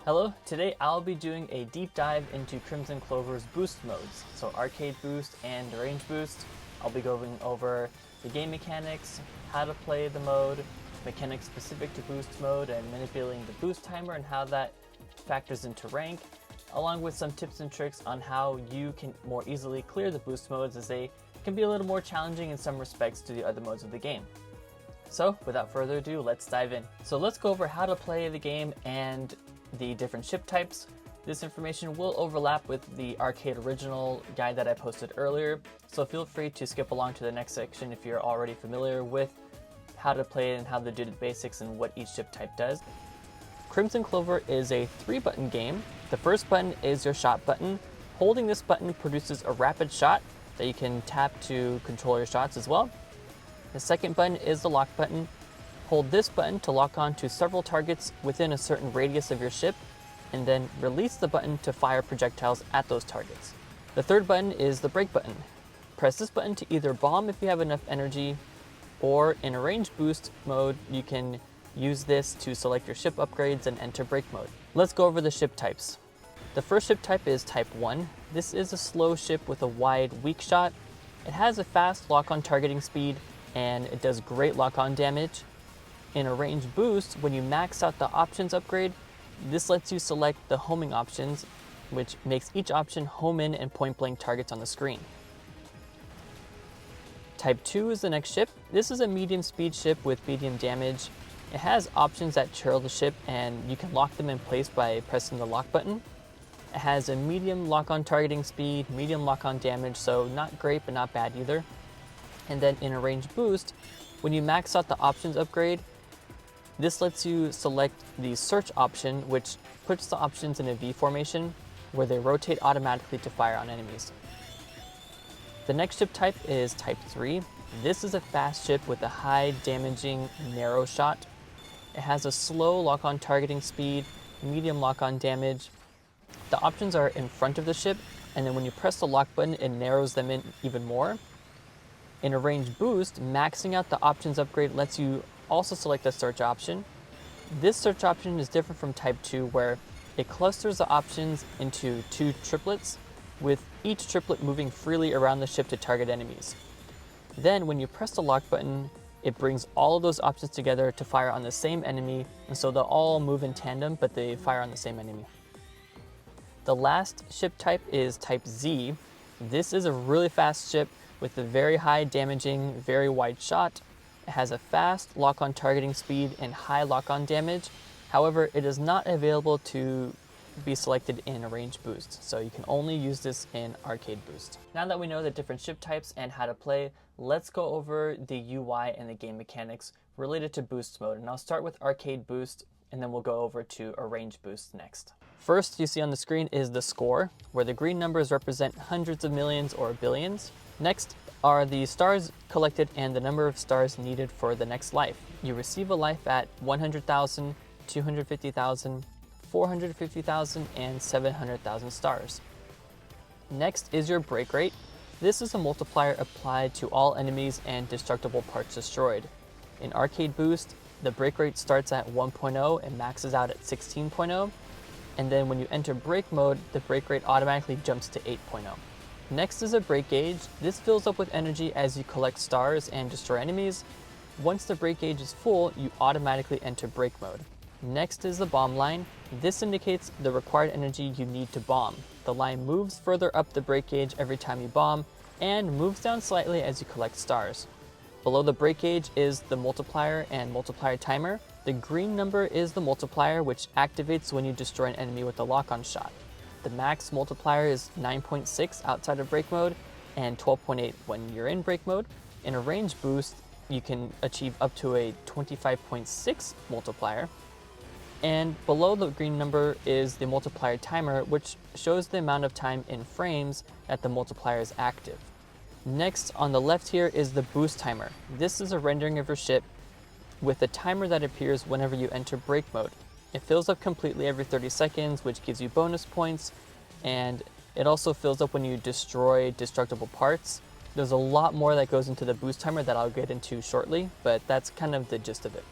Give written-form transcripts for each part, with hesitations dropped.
Hello, today I'll be doing a deep dive into Crimzon Clover's boost modes, so arcade boost and range boost. I'll be going over the game mechanics, how to play the mode, mechanics specific to boost mode, and manipulating the boost timer and how that factors into rank, along with some tips and tricks on how you can more easily clear the boost modes, as they can be a little more challenging in some respects to the other modes of the game. So without further ado, let's dive in. So let's go over how to play the game and the different ship types. This information will overlap with the arcade original guide that I posted earlier, so feel free to skip along to the next section if you're already familiar with how to play and how to do the basics and what each ship type does. Crimzon Clover is a 3-button game. The first button is your shot button. Holding this button produces a rapid shot that you can tap to control your shots as well. The second button is the lock button. Hold this button to lock on to several targets within a certain radius of your ship, and then release the button to fire projectiles at those targets. The third button is the brake button. Press this button to either bomb if you have enough energy, or in a range boost mode, you can use this to select your ship upgrades and enter brake mode. Let's go over the ship types. The first ship type is Type 1. This is a slow ship with a wide, weak shot. It has a fast lock-on targeting speed, and it does great lock-on damage. In a range boost, when you max out the options upgrade, this lets you select the homing options, which makes each option home in and point blank targets on the screen. Type 2 is the next ship. This is a medium speed ship with medium damage. It has options that trail the ship, and you can lock them in place by pressing the lock button. It has a medium lock-on targeting speed, medium lock-on damage, so not great but not bad either. And then in a range boost, when you max out the options upgrade, this lets you select the search option, which puts the options in a V formation where they rotate automatically to fire on enemies. The next ship type is Type 3. This is a fast ship with a high damaging narrow shot. It has a slow lock-on targeting speed, medium lock-on damage. The options are in front of the ship, and then when you press the lock button, it narrows them in even more. In a range boost, maxing out the options upgrade lets you also select the search option. This search option is different from Type 2, where it clusters the options into 2 triplets, with each triplet moving freely around the ship to target enemies. Then when you press the lock button, it brings all of those options together to fire on the same enemy, and so they'll all move in tandem, but they fire on the same enemy. The last ship type is Type Z. This is a really fast ship with a very high damaging, very wide shot. It has a fast lock-on targeting speed and high lock-on damage. However, it is not available to be selected in a range boost, so you can only use this in arcade boost. Now that we know the different ship types and how to play, let's go over the UI and the game mechanics related to boost mode. And I'll start with arcade boost, and then we'll go over to a range boost next. First, you see on the screen is the score, where the green numbers represent hundreds of millions or billions. Next are the stars collected and the number of stars needed for the next life. You receive a life at 100,000, 250,000, 450,000, and 700,000 stars. Next is your break rate. This is a multiplier applied to all enemies and destructible parts destroyed. In arcade boost, the break rate starts at 1.0 and maxes out at 16.0. And then when you enter break mode, the break rate automatically jumps to 8.0. Next is a break gauge. This fills up with energy as you collect stars and destroy enemies. Once the break gauge is full, you automatically enter break mode. Next is the bomb line. This indicates the required energy you need to bomb. The line moves further up the break gauge every time you bomb, and moves down slightly as you collect stars. Below the break gauge is the multiplier and multiplier timer. The green number is the multiplier, which activates when you destroy an enemy with a lock-on shot. The max multiplier is 9.6 outside of break mode and 12.8 when you're in break mode. In a range boost, you can achieve up to a 25.6 multiplier. And below the green number is the multiplier timer, which shows the amount of time in frames that the multiplier is active. Next, on the left here is the boost timer. This is a rendering of your ship with a timer that appears whenever you enter break mode. It fills up completely every 30 seconds, which gives you bonus points, and it also fills up when you destroy destructible parts. There's a lot more that goes into the boost timer that I'll get into shortly, but that's kind of the gist of it.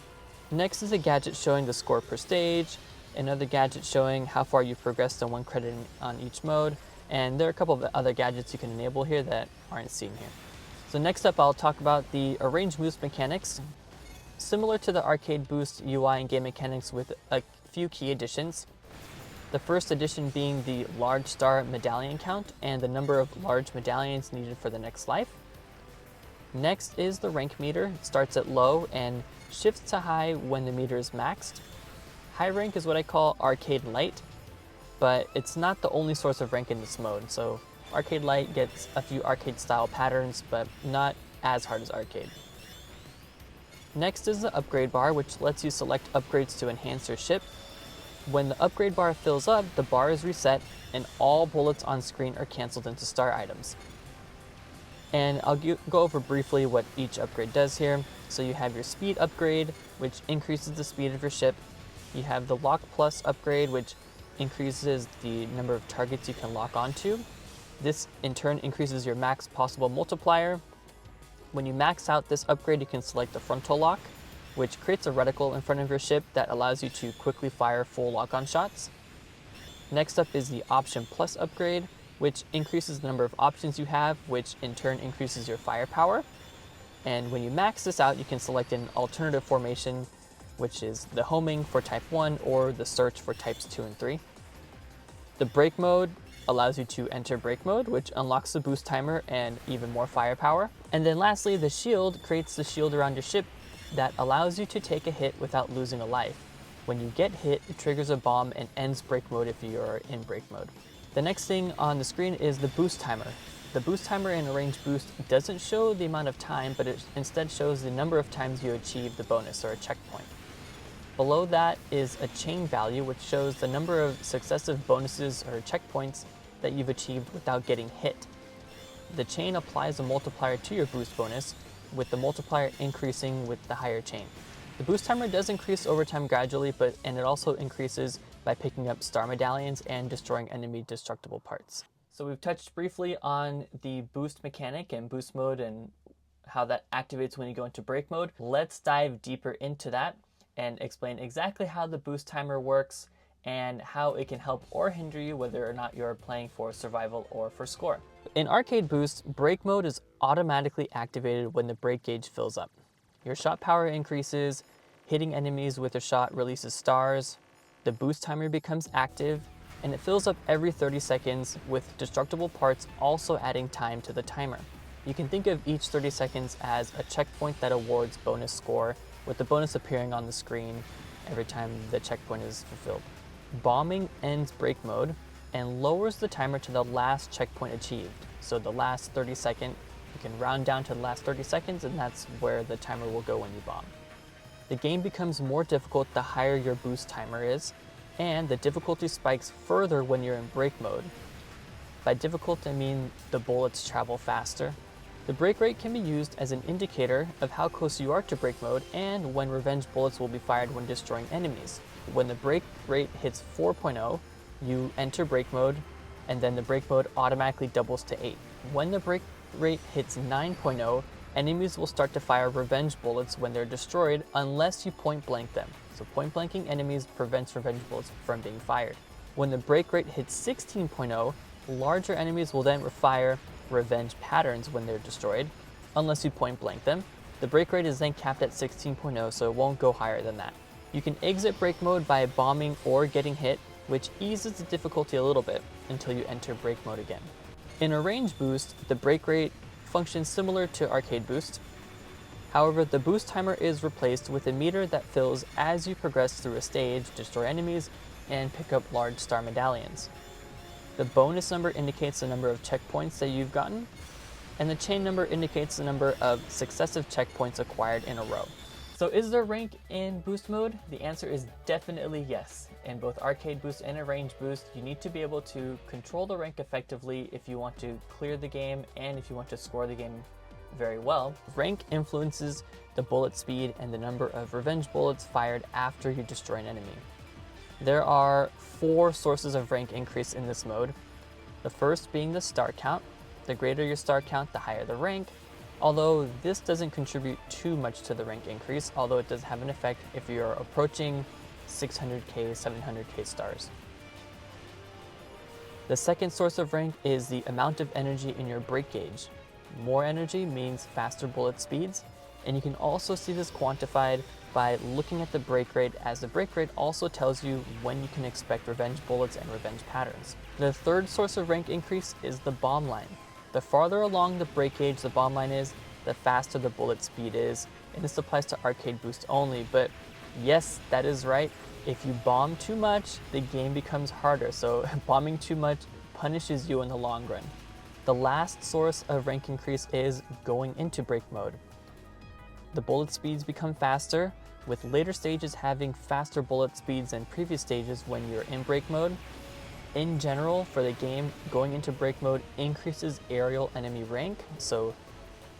Next is a gadget showing the score per stage, another gadget showing how far you've progressed in 1 credit on each mode, and there are a couple of other gadgets you can enable here that aren't seen here. So next up, I'll talk about the arrange boost mechanics. Similar to the arcade boost UI and game mechanics with a few key additions. The first addition being the large star medallion count and the number of large medallions needed for the next life. Next is the rank meter. It starts at low and shifts to high when the meter is maxed. High rank is what I call arcade light, but it's not the only source of rank in this mode. So arcade light gets a few arcade style patterns, but not as hard as arcade. Next is the upgrade bar, which lets you select upgrades to enhance your ship. When the upgrade bar fills up, the bar is reset and all bullets on screen are canceled into star items. And I'll go over briefly what each upgrade does here. So you have your speed upgrade, which increases the speed of your ship. You have the lock plus upgrade, which increases the number of targets you can lock onto. This in turn increases your max possible multiplier. When you max out this upgrade, you can select the frontal lock, which creates a reticle in front of your ship that allows you to quickly fire full lock-on shots. Next up is the option plus upgrade, which increases the number of options you have, which in turn increases your firepower. And when you max this out, you can select an alternative formation, which is the homing for type 1 or the search for types 2 and 3. The brake mode allows you to enter brake mode, which unlocks the boost timer and even more firepower. And then lastly, the shield creates the shield around your ship that allows you to take a hit without losing a life. When you get hit, it triggers a bomb and ends brake mode if you are in brake mode. The next thing on the screen is the boost timer. The boost timer in Arrange Boost doesn't show the amount of time, but it instead shows the number of times you achieve the bonus or a checkpoint. Below that is a chain value, which shows the number of successive bonuses or checkpoints that you've achieved without getting hit. The chain applies a multiplier to your boost bonus, with the multiplier increasing with the higher chain. The boost timer does increase over time gradually, and it also increases by picking up star medallions and destroying enemy destructible parts. So we've touched briefly on the boost mechanic and boost mode and how that activates when you go into brake mode. Let's dive deeper into that and explain exactly how the boost timer works and how it can help or hinder you whether or not you're playing for survival or for score. In Arcade Boost, brake mode is automatically activated when the brake gauge fills up. Your shot power increases, hitting enemies with a shot releases stars, the boost timer becomes active, and it fills up every 30 seconds with destructible parts also adding time to the timer. You can think of each 30 seconds as a checkpoint that awards bonus score, with the bonus appearing on the screen every time the checkpoint is fulfilled. Bombing ends brake mode and lowers the timer to the last checkpoint achieved. So the last 30 seconds, you can round down to the last 30 seconds, and that's where the timer will go when you bomb. The game becomes more difficult the higher your boost timer is, and the difficulty spikes further when you're in brake mode. By difficult, I mean the bullets travel faster. The brake rate can be used as an indicator of how close you are to brake mode and when revenge bullets will be fired when destroying enemies. When the brake rate hits 4.0, you enter brake mode, and then the brake mode automatically doubles to 8. When the brake rate hits 9.0, enemies will start to fire revenge bullets when they're destroyed unless you point blank them. So point blanking enemies prevents revenge bullets from being fired. When the brake rate hits 16.0, larger enemies will then fire revenge patterns when they're destroyed, unless you point blank them. The brake rate is then capped at 16.0, so it won't go higher than that. You can exit brake mode by bombing or getting hit, which eases the difficulty a little bit until you enter brake mode again. In Arrange Boost, the brake rate functions similar to Arcade Boost. However, the boost timer is replaced with a meter that fills as you progress through a stage, destroy enemies, and pick up large star medallions. The bonus number indicates the number of checkpoints that you've gotten, and the chain number indicates the number of successive checkpoints acquired in a row. So is there rank in boost mode? The answer is definitely yes. In both Arcade Boost and Arrange Boost, you need to be able to control the rank effectively if you want to clear the game and if you want to score the game very well. Rank influences the bullet speed and the number of revenge bullets fired after you destroy an enemy. There are 4 sources of rank increase in this mode. The first being the star count. The greater your star count, the higher the rank. Although this doesn't contribute too much to the rank increase, although it does have an effect if you're approaching 600k, 700k stars. The second source of rank is the amount of energy in your break gauge. More energy means faster bullet speeds, and you can also see this quantified by looking at the break rate, as the break rate also tells you when you can expect revenge bullets and revenge patterns. The third source of rank increase is the bomb line. The farther along the break gauge the bomb line is, the faster the bullet speed is, and this applies to arcade boost only, but yes, that is right. If you bomb too much, the game becomes harder, so bombing too much punishes you in the long run. The last source of rank increase is going into break mode. The bullet speeds become faster, with later stages having faster bullet speeds than previous stages when you're in break mode. In general, for the game, going into break mode increases aerial enemy rank, so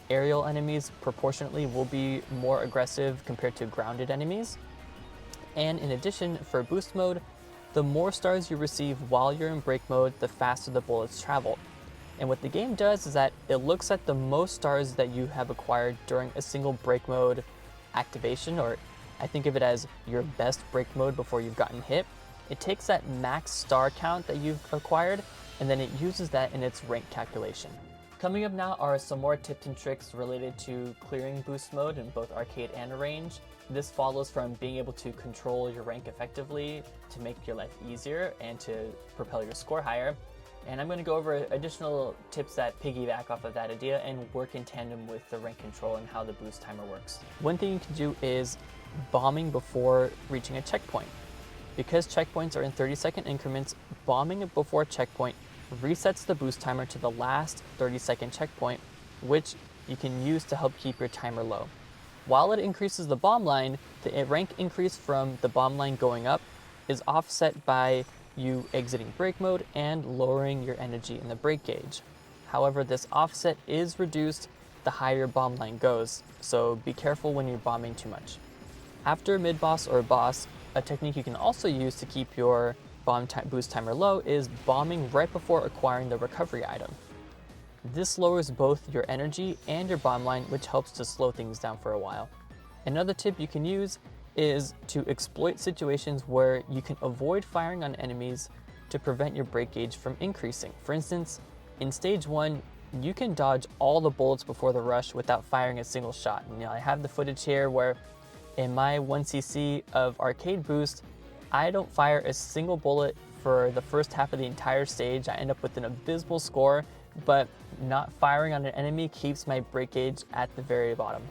aerial enemies proportionately will be more aggressive compared to grounded enemies. And in addition, for boost mode, the more stars you receive while you're in break mode, the faster the bullets travel. And what the game does is that it looks at the most stars that you have acquired during a single break mode activation, or I think of it as your best break mode before you've gotten hit. It takes that max star count that you've acquired, and then it uses that in its rank calculation. Coming up now are some more tips and tricks related to clearing boost mode in both arcade and arrange. This follows from being able to control your rank effectively to make your life easier and to propel your score higher. And I'm going to go over additional tips that piggyback off of that idea and work in tandem with the rank control and how the boost timer works. One thing you can do is bombing before reaching a checkpoint. Because checkpoints are in 30-second increments, bombing before a checkpoint resets the boost timer to the last 30-second checkpoint, which you can use to help keep your timer low. While it increases the bomb line, the rank increase from the bomb line going up is offset by you exiting break mode and lowering your energy in the break gauge. However, this offset is reduced the higher bomb line goes, so be careful when you're bombing too much. After a mid-boss or a boss, a technique you can also use to keep your boost timer low is bombing right before acquiring the recovery item. This lowers both your energy and your bomb line, which helps to slow things down for a while. Another tip you can use is to exploit situations where you can avoid firing on enemies to prevent your break gauge from increasing. For instance, in stage 1, you can dodge all the bullets before the rush without firing a single shot. And, I have the footage here where in my 1cc of arcade boost, I don't fire a single bullet for the first half of the entire stage. I end up with an abysmal score, but not firing on an enemy keeps my break gauge at the very bottom.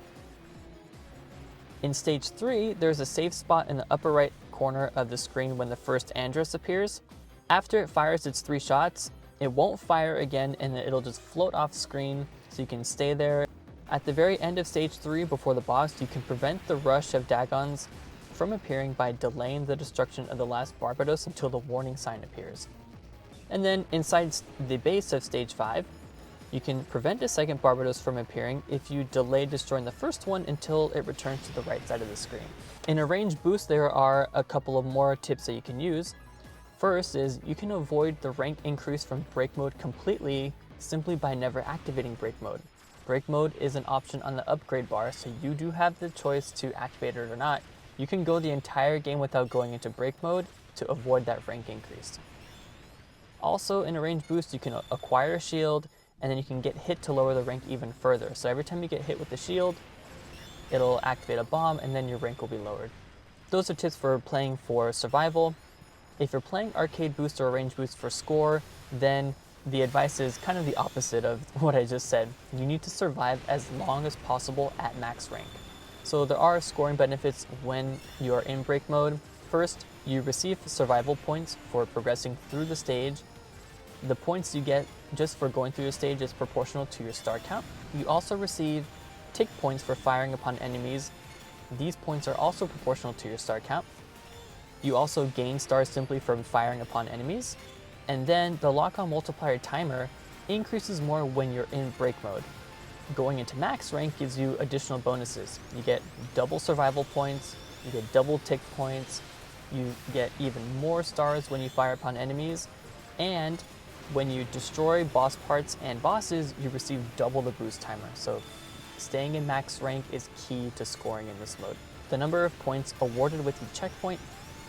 In stage 3, there's a safe spot in the upper right corner of the screen when the first Andros appears. After it fires its 3 shots, it won't fire again and it'll just float off screen, so you can stay there. At the very end of stage 3, before the boss, you can prevent the rush of Dagons from appearing by delaying the destruction of the last Barbados until the warning sign appears. And then inside the base of stage 5, you can prevent a second Barbados from appearing if you delay destroying the first one until it returns to the right side of the screen. In a range boost, there are a couple of more tips that you can use. First is you can avoid the rank increase from break mode completely simply by never activating break mode. Break mode is an option on the upgrade bar, so you do have the choice to activate it or not. You can go the entire game without going into break mode to avoid that rank increase. Also, in a range boost, you can acquire a shield, and then you can get hit to lower the rank even further. So every time you get hit with the shield, it'll activate a bomb, and then your rank will be lowered. Those are tips for playing for survival. If you're playing arcade boost or range boost for score, then the advice is kind of the opposite of what I just said. You need to survive as long as possible at max rank. So there are scoring benefits when you're in break mode. First, you receive survival points for progressing through the stage. The points you get just for going through the stage is proportional to your star count. You also receive tick points for firing upon enemies. These points are also proportional to your star count. You also gain stars simply from firing upon enemies. And then the lock-on multiplier timer increases more when you're in break mode. Going into max rank gives you additional bonuses. You get double survival points, you get double tick points, you get even more stars when you fire upon enemies, and when you destroy boss parts and bosses, you receive double the boost timer. So staying in max rank is key to scoring in this mode. The number of points awarded with each checkpoint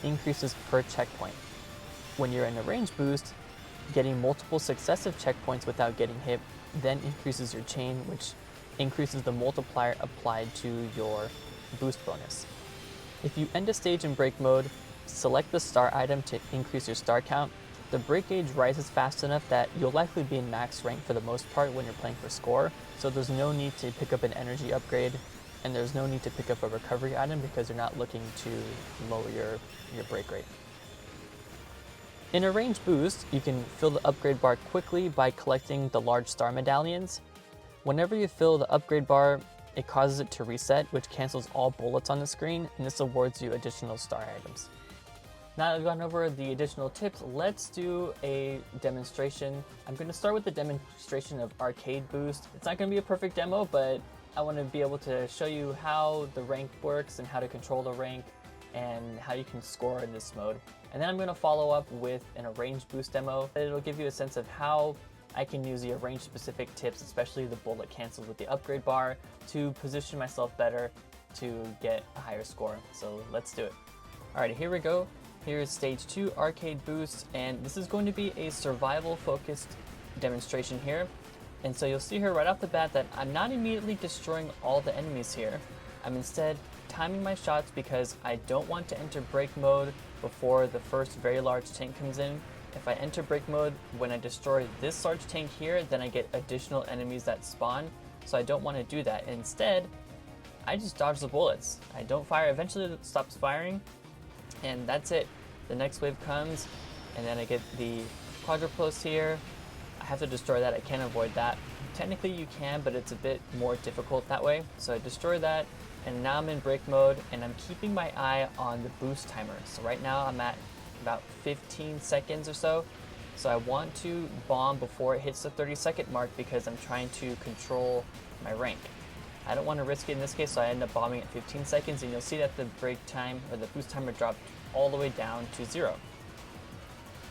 increases per checkpoint. When you're in a range boost, getting multiple successive checkpoints without getting hit then increases your chain, which increases the multiplier applied to your boost bonus. If you end a stage in break mode, select the star item to increase your star count. The break gauge rises fast enough that you'll likely be in max rank for the most part when you're playing for score, so there's no need to pick up an energy upgrade, and there's no need to pick up a recovery item because you're not looking to lower your break rate. In a range boost, you can fill the upgrade bar quickly by collecting the large star medallions. Whenever you fill the upgrade bar, it causes it to reset, which cancels all bullets on the screen, and this awards you additional star items. Now that I've gone over the additional tips, let's do a demonstration. I'm going to start with the demonstration of Arcade Boost. It's not going to be a perfect demo, but I want to be able to show you how the rank works and how to control the rank and how you can score in this mode. And then I'm going to follow up with an arrange boost demo. It'll give you a sense of how I can use the arrange specific tips, especially the bullet cancels with the upgrade bar, to position myself better to get a higher score. So let's do it. Alright, here we go. Here's stage 2 arcade boost, and this is going to be a survival focused demonstration here. And so you'll see here right off the bat that I'm not immediately destroying all the enemies here. I'm instead timing my shots because I don't want to enter break mode before the first very large tank comes in. If I enter break mode when I destroy this large tank here, then I get additional enemies that spawn, so I don't want to do that. Instead, I just dodge the bullets. I don't fire. Eventually it stops firing, and that's it. The next wave comes, and then I get the quadruples here. I have to destroy that. I can't avoid that. Technically you can, but it's a bit more difficult that way. So I destroy that, and now I'm in break mode, and I'm keeping my eye on the boost timer. So right now I'm at about 15 seconds or so. So I want to bomb before it hits the 30-second mark because I'm trying to control my rank. I don't want to risk it in this case, so I end up bombing at 15 seconds, and you'll see that the break time, or the boost timer, dropped all the way down to 0.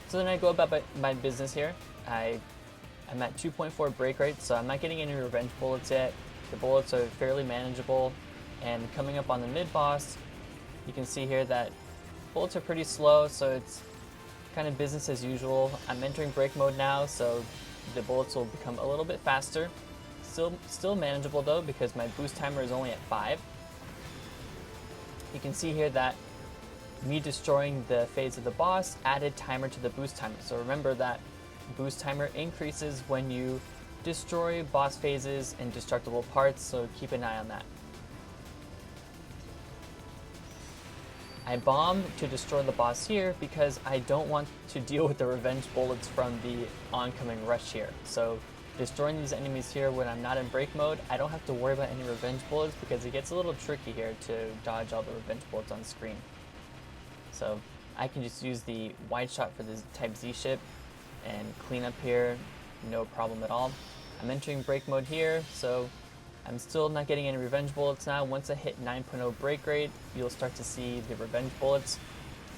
So then I go about my business here. I'm at 2.4 break rate, so I'm not getting any revenge bullets yet. The bullets are fairly manageable, and coming up on the mid-boss, you can see here that bullets are pretty slow, so it's kind of business as usual. I'm entering break mode now, so the bullets will become a little bit faster. Still manageable though, because my boost timer is only at 5. You can see here that me destroying the phase of the boss added timer to the boost timer. So remember that boost timer increases when you destroy boss phases and destructible parts, so keep an eye on that. I bomb to destroy the boss here because I don't want to deal with the revenge bullets from the oncoming rush here. So destroying these enemies here when I'm not in break mode, I don't have to worry about any revenge bullets because it gets a little tricky here to dodge all the revenge bullets on screen. So I can just use the wide shot for the Type Z ship and clean up here, no problem at all. I'm entering break mode here, so I'm still not getting any revenge bullets now. Once I hit 9.0 break rate, you'll start to see the revenge bullets.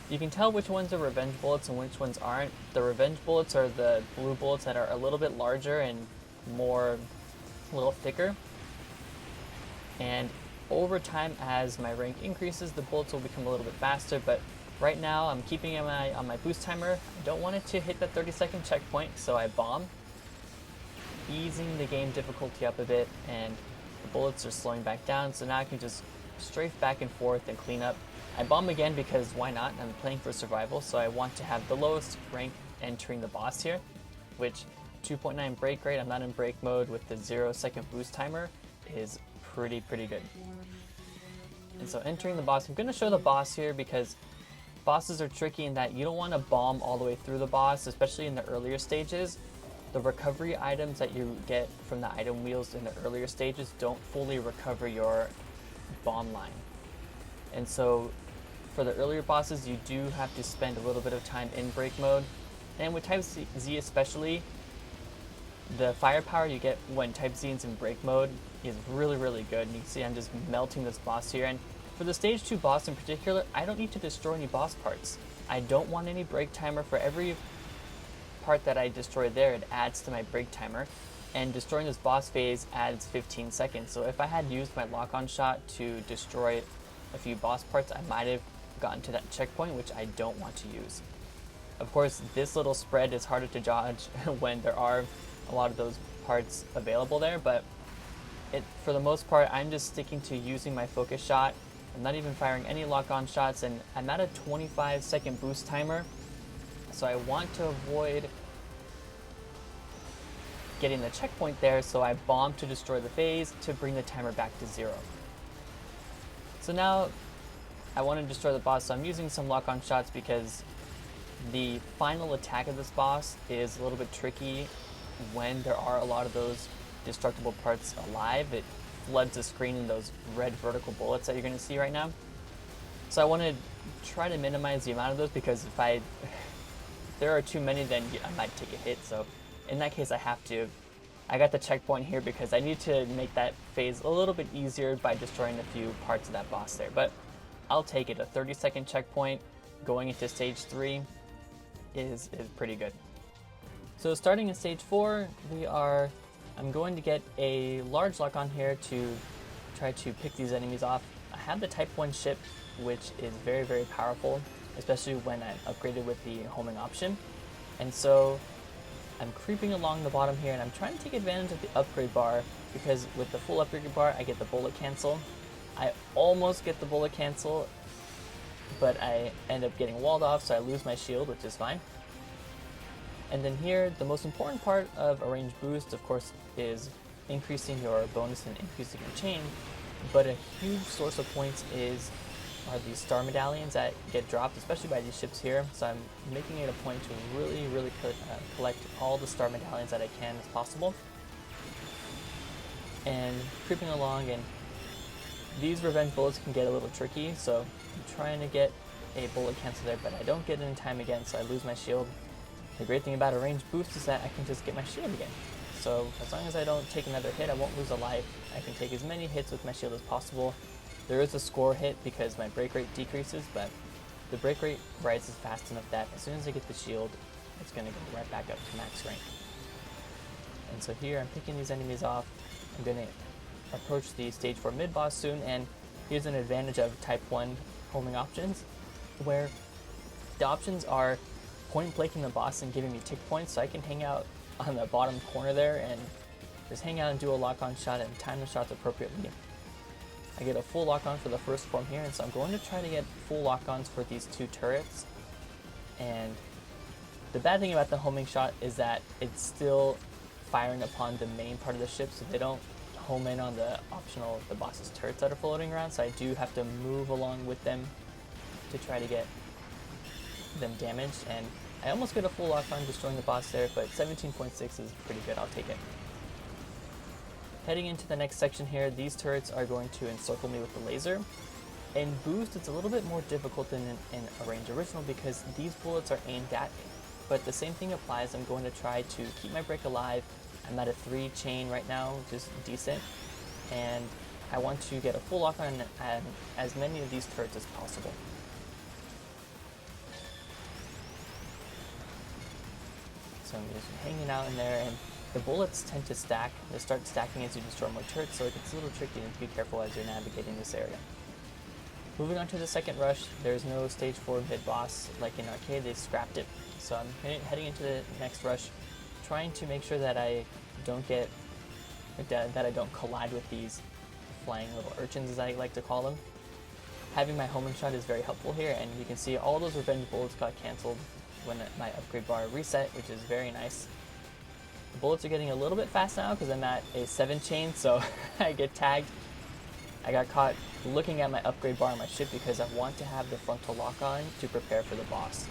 You can tell which ones are revenge bullets and which ones aren't. The revenge bullets are the blue bullets that are a little bit larger and a little thicker. And over time, as my rank increases, the bullets will become a little bit faster, but right now I'm keeping an eye on my boost timer. I don't want it to hit that 30-second checkpoint, so I bomb, easing the game difficulty up a bit, and the bullets are slowing back down, so now I can just strafe back and forth and clean up. I bomb again because why not? I'm playing for survival, so I want to have the lowest rank entering the boss here, which 2.9 break rate, I'm not in break mode with the 0-second boost timer, is pretty good. And so entering the boss, I'm going to show the boss here because bosses are tricky in that you don't want to bomb all the way through the boss, especially in the earlier stages. The recovery items that you get from the item wheels in the earlier stages don't fully recover your bomb line. And so for the earlier bosses, you do have to spend a little bit of time in break mode. And with Type Z especially, the firepower you get when Type Z is in break mode is really good. And you can see I'm just melting this boss here. And for the stage 2 boss in particular, I don't need to destroy any boss parts. I don't want any break timer. For every part that I destroy there, it adds to my break timer, and destroying this boss phase adds 15 seconds. So if I had used my lock-on shot to destroy a few boss parts, I might have gotten to that checkpoint, which I don't want to use. Of course, this little spread is harder to dodge when there are a lot of those parts available there, but for the most part, I'm just sticking to using my focus shot. I'm not even firing any lock-on shots, and I'm at a 25-second boost timer, so I want to avoid getting the checkpoint there, so I bomb to destroy the phase to bring the timer back to 0. So now I want to destroy the boss, so I'm using some lock-on shots because the final attack of this boss is a little bit tricky when there are a lot of those destructible parts alive. It floods the screen in those red vertical bullets that you're going to see right now. So I want to try to minimize the amount of those, because if there are too many, then I might take a hit. So in that case, I have to. I got the checkpoint here because I need to make that phase a little bit easier by destroying a few parts of that boss there. But I'll take it. A 30-second checkpoint going into stage 3 is pretty good. So starting in stage 4, I'm going to get a large lock on here to try to pick these enemies off. I have the Type 1 ship, which is very, very powerful, especially when I'm upgraded with the homing option. And so I'm creeping along the bottom here, and I'm trying to take advantage of the upgrade bar, because with the full upgrade bar, I get the bullet cancel. I almost get the bullet cancel, but I end up getting walled off, so I lose my shield, which is fine. And then here, the most important part of a range boost, of course, is increasing your bonus and increasing your chain. But a huge source of points are these star medallions that get dropped, especially by these ships here. So I'm making it a point to really, really collect all the star medallions that I can as possible. And creeping along, and these revenge bullets can get a little tricky, so I'm trying to get a bullet cancel there, but I don't get it in time again, so I lose my shield. The great thing about a range boost is that I can just get my shield again. So as long as I don't take another hit, I won't lose a life. I can take as many hits with my shield as possible. There is a score hit because my break rate decreases, but the break rate rises fast enough that as soon as I get the shield, it's going to go right back up to max rank. And so here I'm picking these enemies off. I'm going to approach the stage 4 mid boss soon, and here's an advantage of Type 1 homing options, where the options are point blanking the boss and giving me tick points, so I can hang out on the bottom corner there and just hang out and do a lock-on shot and time the shots appropriately. I get a full lock-on for the first form here, and so I'm going to try to get full lock-ons for these 2 turrets. And the bad thing about the homing shot is that it's still firing upon the main part of the ship, so they don't home in on the boss's turrets that are floating around, so I do have to move along with them to try to get them damaged. And I almost get a full lock on destroying the boss there, but 17.6 is pretty good. I'll take it. Heading into the next section here, these turrets are going to encircle me with the laser. In boost, it's a little bit more difficult than in a range original because these bullets are aimed at me. But the same thing applies. I'm going to try to keep my break alive. I'm at a 3 chain right now, which is decent. And I want to get a full lock on as many of these turrets as possible. So I'm just hanging out in there, and the bullets tend to stack. They start stacking as you destroy more turrets, so it gets a little tricky and be careful as you're navigating this area. Moving on to the second rush, there's no stage 4 mid boss like in arcade. They scrapped it. So I'm heading into the next rush, trying to make sure that I don't collide with these flying little urchins, as I like to call them. Having my homing shot is very helpful here, and you can see all those revenge bullets got cancelled when my upgrade bar reset, which is very nice. The bullets are getting a little bit fast now because I'm at a 7 chain, so I get tagged. I got caught looking at my upgrade bar on my ship because I want to have the frontal lock on to prepare for the boss.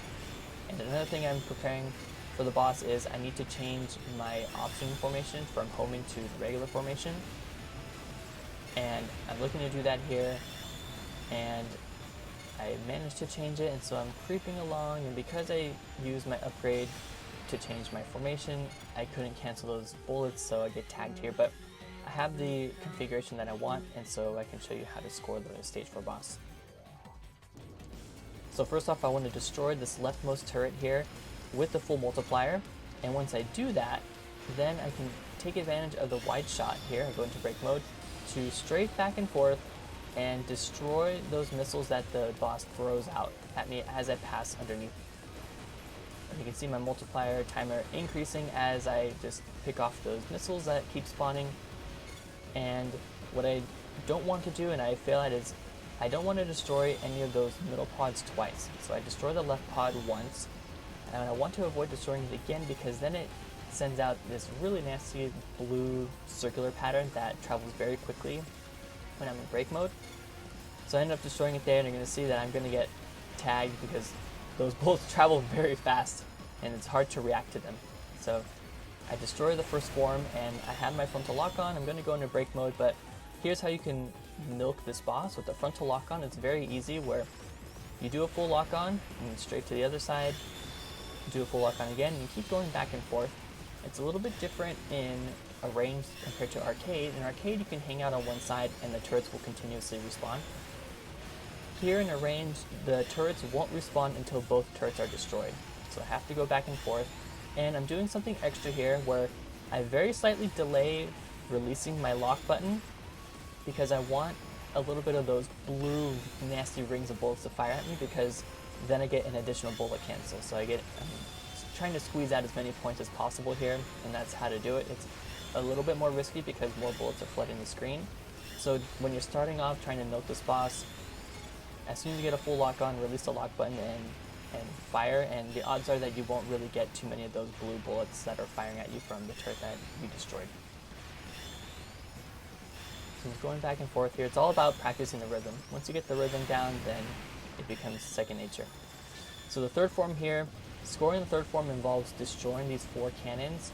And another thing I'm preparing for the boss is I need to change my option formation from homing to the regular formation. And I'm looking to do that here, and I managed to change it, and so I'm creeping along, and because I used my upgrade to change my formation, I couldn't cancel those bullets, so I get tagged here, but I have the configuration that I want, and so I can show you how to score the stage 4 boss. So first off, I want to destroy this leftmost turret here with the full multiplier, and once I do that, then I can take advantage of the wide shot here. I go into break mode to strafe back and forth and destroy those missiles that the boss throws out at me as I pass underneath. And you can see my multiplier timer increasing as I just pick off those missiles that keep spawning. And what I don't want to do, and I fail at, is I don't want to destroy any of those middle pods twice. So I destroy the left pod once, and I want to avoid destroying it again because then it sends out this really nasty blue circular pattern that travels very quickly when I'm in break mode. So I end up destroying it there, and you're going to see that I'm going to get tagged because those bullets travel very fast and it's hard to react to them. So I destroy the first form and I have my frontal lock on. I'm going to go into break mode, but here's how you can milk this boss with the frontal lock on. It's very easy, where you do a full lock on and straight to the other side, do a full lock on again, and you keep going back and forth. It's a little bit different in a range compared to arcade. In arcade, you can hang out on one side and the turrets will continuously respawn. Here in a range, the turrets won't respawn until both turrets are destroyed. So I have to go back and forth. And I'm doing something extra here where I very slightly delay releasing my lock button because I want a little bit of those blue nasty rings of bullets to fire at me, because then I get an additional bullet cancel. So I'm trying to squeeze out as many points as possible here, and that's how to do it. It's a little bit more risky because more bullets are flooding the screen. So when you're starting off trying to milk this boss, as soon as you get a full lock on, release the lock button and fire, and the odds are that you won't really get too many of those blue bullets that are firing at you from the turret that you destroyed. So just going back and forth here, it's all about practicing the rhythm. Once you get the rhythm down, then it becomes second nature. So the third form here, scoring the third form involves destroying these 4 cannons.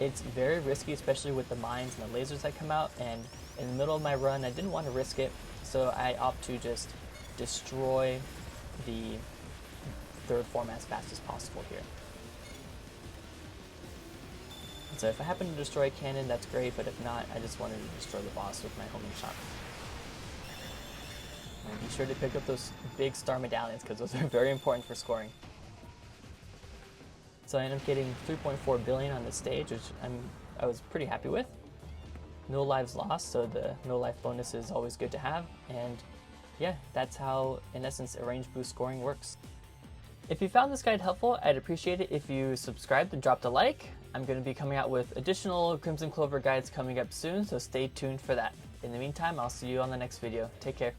It's very risky, especially with the mines and the lasers that come out, and in the middle of my run I didn't want to risk it, so I opt to just destroy the third form as fast as possible here. So if I happen to destroy a cannon, that's great, but if not, I just wanted to destroy the boss with my homing shot. And be sure to pick up those big star medallions, because those are very important for scoring. So I ended up getting 3.4 billion on this stage, which I was pretty happy with. No lives lost, so the no life bonus is always good to have. And yeah, that's how, in essence, a range boost scoring works. If you found this guide helpful, I'd appreciate it if you subscribed and dropped a like. I'm going to be coming out with additional Crimzon Clover guides coming up soon, so stay tuned for that. In the meantime, I'll see you on the next video. Take care.